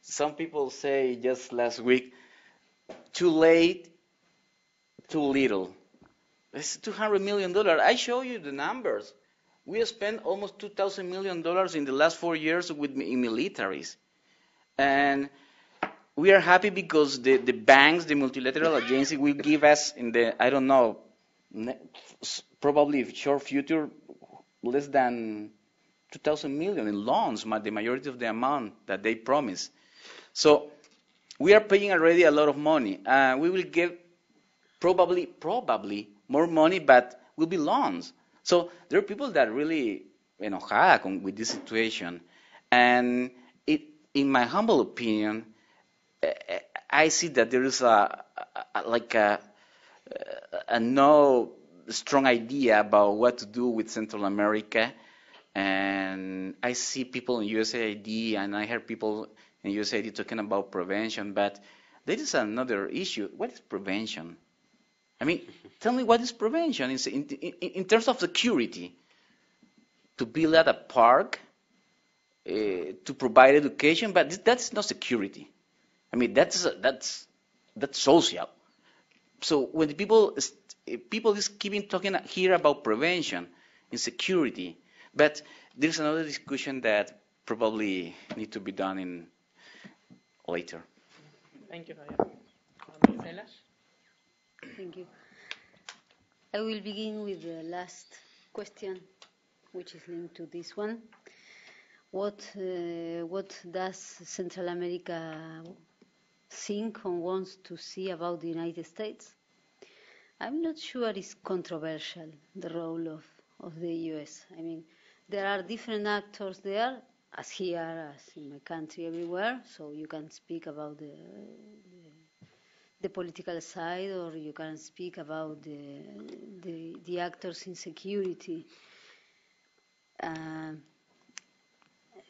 Some people say just last week, too late, too little. It's $200 million. I show you the numbers. We spent almost $2,000 million in the last 4 years in militaries. And we are happy because the banks, the multilateral agency will give us in the, I don't know, probably short future, less than 2,000 million in loans, the majority of the amount that they promise. So we are paying already a lot of money. We will get probably more money, but will be loans. So there are people that really enojada with this situation. And in my humble opinion, I see that there is a no strong idea about what to do with Central America. And I see people in USAID, and I hear people in USAID talking about prevention, but there is another issue. What is prevention? I mean, tell me, what is prevention in terms of security? To build at a park, to provide education, but that's not security. I mean, that's social. So when the people is keeping talking here about prevention and security, but there's another discussion that probably need to be done in later. Thank you, Javier. Marcela? Thank you. I will begin with the last question, which is linked to this one. What does Central America think and wants to see about the United States? I'm not sure it's controversial, the role of the U.S. I mean, there are different actors there, as here, as in my country, everywhere, so you can speak about the political side, or you can speak about the actors in security.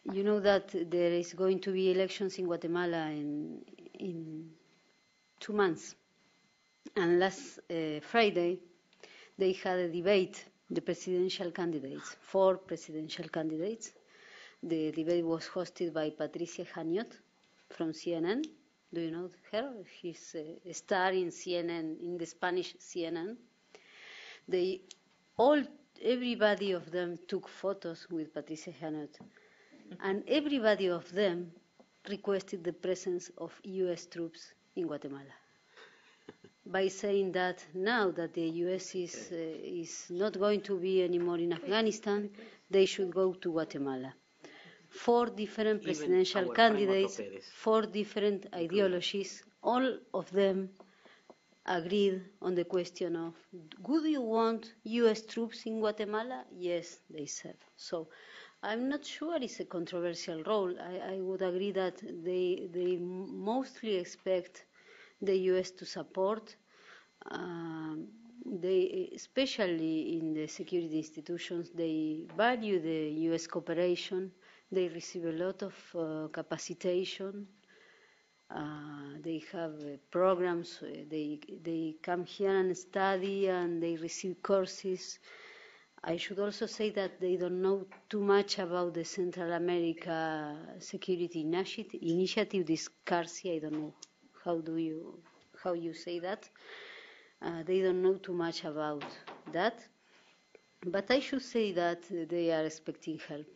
You know that there is going to be elections in Guatemala in 2 months. And last Friday, they had a debate, the presidential candidates, 4 presidential candidates. The debate was hosted by Patricia Janiot from CNN. Do you know her? She's a star in CNN, in the Spanish CNN. Everybody of them took photos with Patricia Janiot, and everybody of them requested the presence of U.S. troops in Guatemala, by saying that now that the U.S. is not going to be anymore in Afghanistan, they should go to Guatemala. 4 different presidential candidates, 4 different ideologies, all of them agreed on the question of, would you want U.S. troops in Guatemala? Yes, they said. So I'm not sure it's a controversial role. I would agree that they mostly expect the U.S. to support. They, especially in the security institutions, they value the U.S. cooperation. They receive a lot of capacitation. They have programs. They come here and study, and they receive courses. I should also say that they don't know too much about the Central America Security Initiative, this CARSI. I don't know how you say that. They don't know too much about that. But I should say that they are expecting help.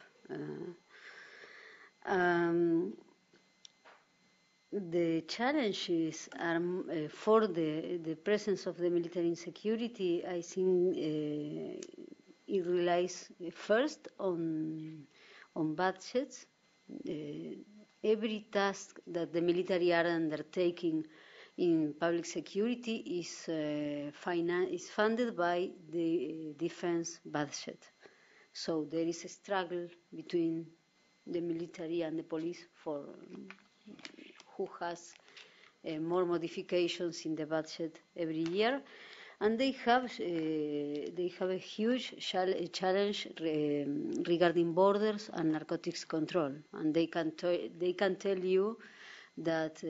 The challenges are for the presence of the military in security. I think it relies first on budgets. Every task that the military are undertaking in public security is funded by the defense budget. So there is a struggle between the military and the police for who has more modifications in the budget every year. And they have a huge challenge regarding borders and narcotics control. And they can tell you that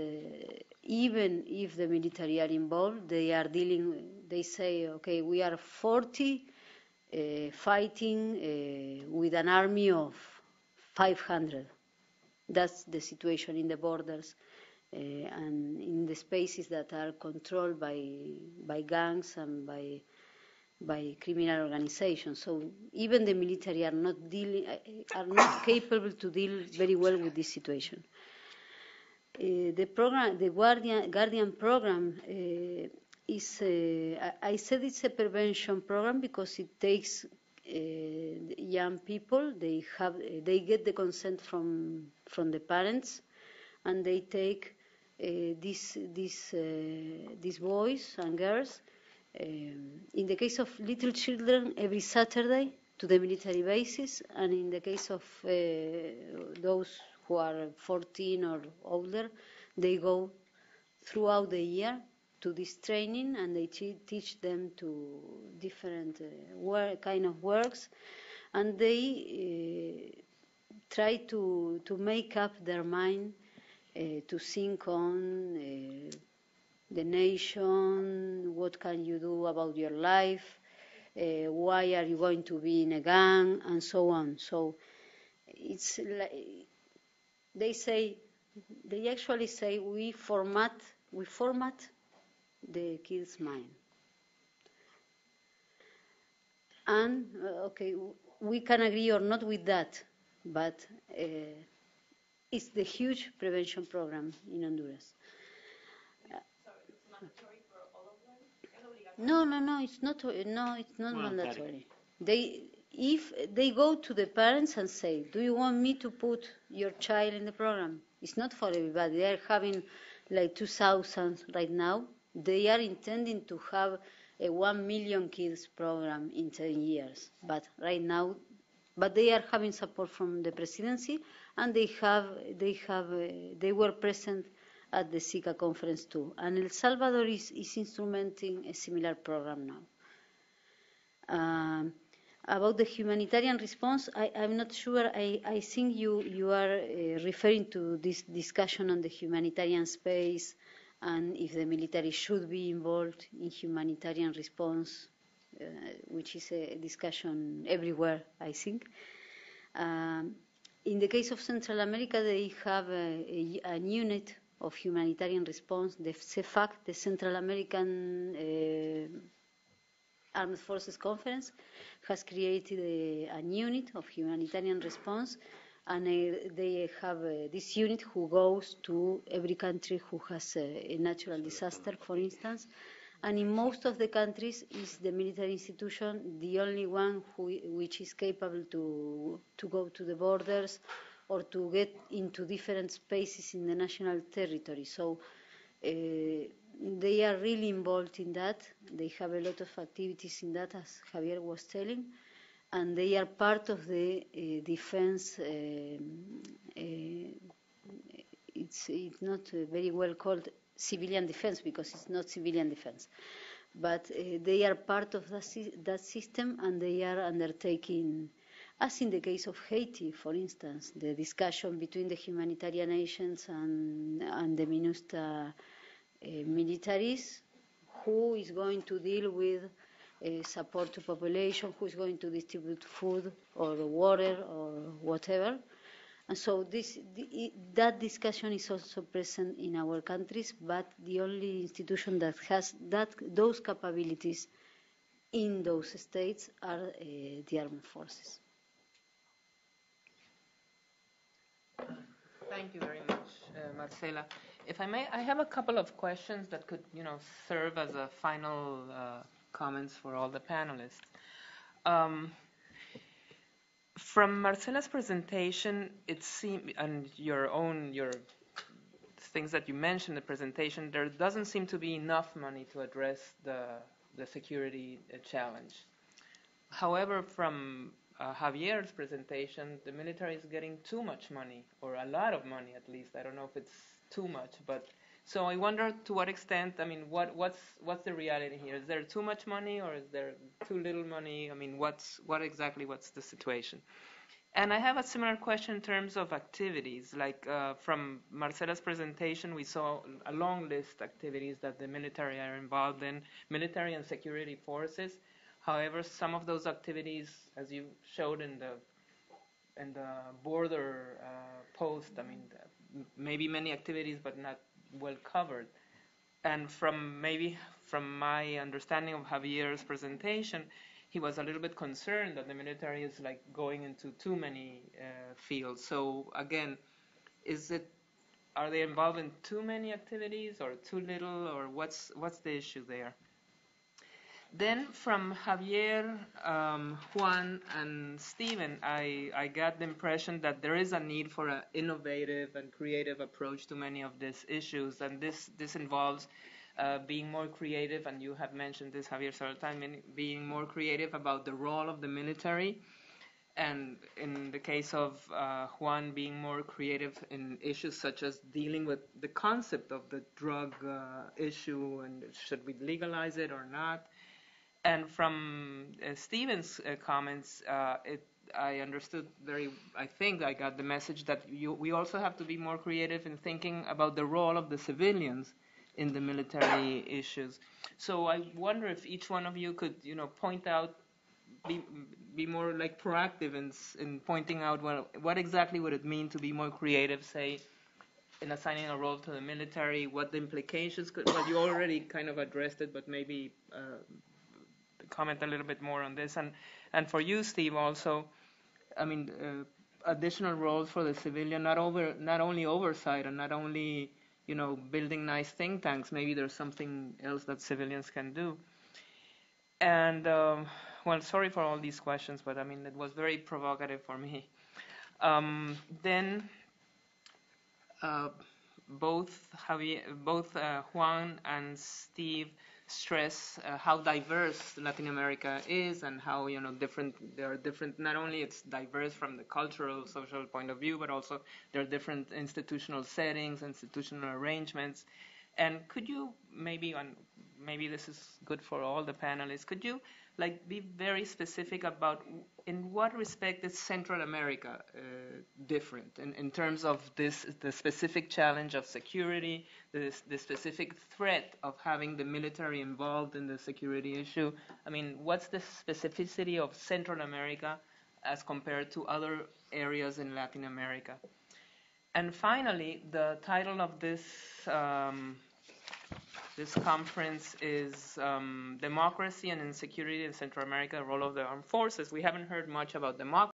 even if the military are involved, they say, okay, we are 40 fighting with an army of 500. That's the situation in the borders and in the spaces that are controlled by gangs and by criminal organizations. So even the military are not capable to deal very well with this situation. The program, the Guardian program, is I said it's a prevention program because it takes young people. They get the consent from the parents, and they take these boys and girls. In the case of little children, every Saturday to the military bases, and in the case of those who are 14 or older, they go throughout the year to this training, and they teach them to different kind of works, and they try to make up their mind to think on the nation, what can you do about your life, why are you going to be in a gang, and so on. So it's like they actually say we format the kid's mind. And okay, we can agree or not with that, but it's the huge prevention program in Honduras. No, it's not. No, it's not mandatory. If they go to the parents and say, "Do you want me to put your child in the program?" It's not for everybody. They are having like 2,000 right now. They are intending to have a 1 million kids program in 10 years. But right now, they are having support from the presidency, and they were present at the SICA conference too. And El Salvador is instrumenting a similar program now. About the humanitarian response, I'm not sure. I think you are referring to this discussion on the humanitarian space and if the military should be involved in humanitarian response, which is a discussion everywhere, I think. In the case of Central America, they have a unit of humanitarian response, the CEFAC, the Central American Armed Forces Conference, has created a unit of humanitarian response, and they have this unit who goes to every country who has a natural disaster, for instance. And in most of the countries, is the military institution the only one which is capable to go to the borders or to get into different spaces in the national territory. So they are really involved in that. They have a lot of activities in that, as Javier was telling, and they are part of the defense. It's not very well called civilian defense because it's not civilian defense, but they are part of that system, and they are undertaking, as in the case of Haiti, for instance, the discussion between the humanitarian agents and the MINUSTA militaries, who is going to deal with support to population, who is going to distribute food or water or whatever. And so that discussion is also present in our countries, but the only institution that has those capabilities in those states are the armed forces. Thank you very much, Marcela. If I may, I have a couple of questions that could, serve as a final comments for all the panelists. From Marcela's presentation, it seemed, and your things that you mentioned in the presentation, there doesn't seem to be enough money to address the security challenge. However, from Javier's presentation, the military is getting too much money, or a lot of money at least. I don't know if it's too much, but so I wonder to what extent. I mean, what's the reality here? Is there too much money, or is there too little money? I mean, what's the situation? And I have a similar question in terms of activities. Like from Marcela's presentation, we saw a long list of activities that the military are involved in, military and security forces. However, some of those activities, as you showed in the the border post. I mean, maybe many activities, but not well covered. And from my understanding of Javier's presentation, he was a little bit concerned that the military is like going into too many fields. So again, are they involved in too many activities or too little, or what's the issue there? Then from Javier, Juan, and Steven, I got the impression that there is a need for an innovative and creative approach to many of these issues, and this involves being more creative, and you have mentioned this, Javier, several times, being more creative about the role of the military, and in the case of Juan, being more creative in issues such as dealing with the concept of the drug issue, and should we legalize it or not. And from Stephen's comments, I understood I think I got the message that we also have to be more creative in thinking about the role of the civilians in the military issues. So I wonder if each one of you could, point out, be more like proactive in pointing out what exactly would it mean to be more creative, say, in assigning a role to the military, what the implications could. Well, you already kind of addressed it, but maybe comment a little bit more on this. And for you, Steve, also, I mean, additional roles for the civilian, not only oversight and not only building nice think tanks. Maybe there's something else that civilians can do. And well, sorry for all these questions, but I mean it was very provocative for me. Then both Juan and Steve stress how diverse Latin America is, and how there are different. Not only it's diverse from the cultural, social point of view, but also there are different institutional settings, institutional arrangements. And could you maybe this is good for all the panelists, could you be very specific about in what respect is Central America different in terms of the specific challenge of security, the specific threat of having the military involved in the security issue? I mean, what's the specificity of Central America as compared to other areas in Latin America? And finally, the title of this conference is Democracy and Insecurity in Central America, Role of the Armed Forces. We haven't heard much about democracy.